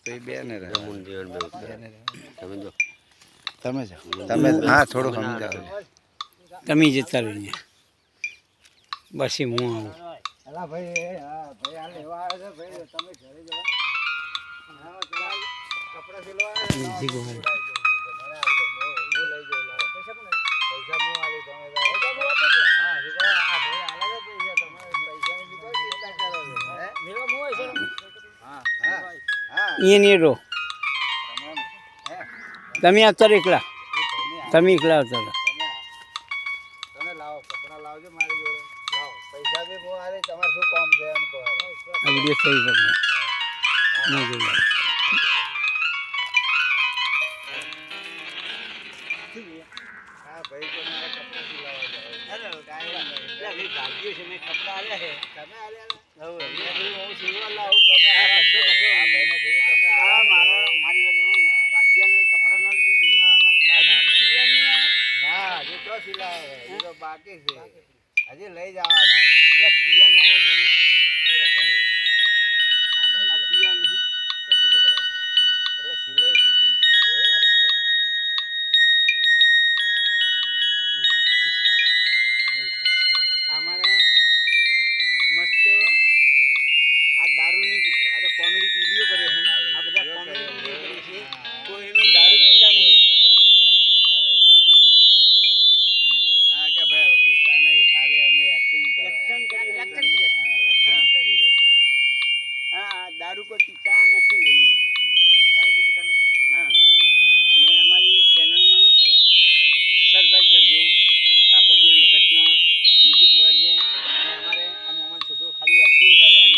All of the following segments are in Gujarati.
તો બેન તમે હા થોડું સમજાવો તમે જતા રહીને પછી હું આવું રો તમે અત્યારે એકલા તમે એકલા આવતા તમે લાવો કપડા લાવજો મારી જોડે લાવો પૈસા બી હું આલે તમારે શું કામ છે એમ કહો આ વિડીયો થઈ પકડે નહીં જોઈ હા ભાઈ તો મારે કપડા સિલાવા બાકી છે હજી લઈ જવાના સિલાઈ તૂટી ગઈ છે અમારે મસ્ત આ દારૂ નહીં પીતો આ તો કોમેડી વિડીયો કરે છે આ બધા કોમેડી વિડીયો કરે છે કોઈ એનું દારૂ પીતા નહીં હા કે ભાઈ પીતા નહીં ખાલી અમે એક્શન કરી છે હા દારૂ કોઈ પીતા નથી દારૂ કોઈ પીતા નથી હા અને અમારી ચેનલમાં સબસ્ક્રાઈબ કરજો કાકોડિયન વખતમાં મ્યુઝિક વગાડજે અને અમારે આ મોમાનો છોકરો ખાલી એક્ટિંગ કરે છે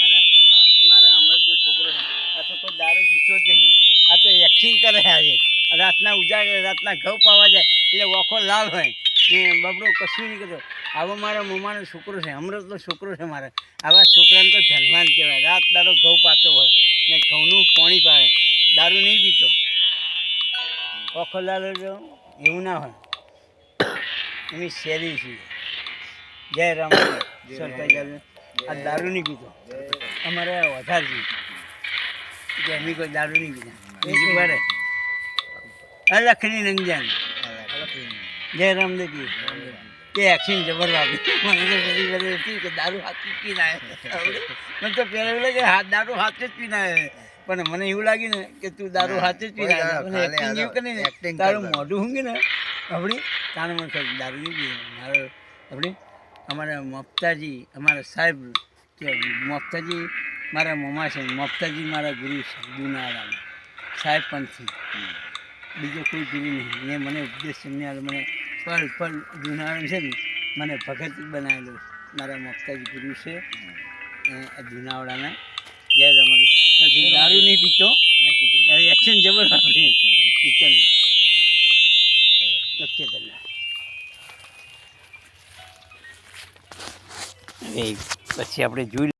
મારા અમૃતનો છોકરો છે આ તો કોઈ દારૂ પીતો જ નહીં આ તો એક્ટિંગ કરે છે આજે રાતના ઉજાગરે રાતના ઘઉં પાવા જાય એટલે ઓખો લાલ હોય ને બબડો કશું નહીં કરતો આવો મારા મોમાનો છોકરો છે અમૃતનો છોકરો છે મારે આવા છોકરાને તો ધનવાન કહેવાય રાત દારો ઘઉં પાતો હોય ને ઘઉંનું પાણી પાવે દારૂ નહીં પીતો ઓખો લાલ એવું ના હોય એની શેરી છે જય રામ સરકાર આ દારૂ નહીં પીતો અમારે વધારે છે અમે કોઈ દારૂ નહીં પીતા બીજી વાર અલખની રંજન જય રામદેવી કે એક્શન જબર વાપી મને તો બધી બધી હતી કે દારૂ હાથથી પીને આવ્યો મને તો પહેલાં એવું લાગે દારૂ હાથે જ પીને આવ્યો પણ મને એવું લાગ્યું ને કે તું દારૂ હાથે જ પીને આવ્યો મને એક્ટિંગ જેવું કરીને તારું મોઢું ઊંઘી ને આપણી તારે મને દારૂ નહીં પીએ મારો આપણી અમારા મફતાજી અમારા સાહેબ કે મફતાજી મારા મમા છે મફતાજી મારા ગુરુ છે દુનાળામાં સાહેબ પંથી બીજો કોઈ ગુરુ નહીં ને મને ઉપદેશ એમને મને પલ પલ દુનાળા છે ને મને ભગત બનાવેલો મારા મફતાજી ગુરુ છે દુનાવાડાના જય રમણ દારૂ નહીં પીતો એક્શન જબર આપણી પીતો નહીં ઓકે કલાક પછી આપણે જોઈ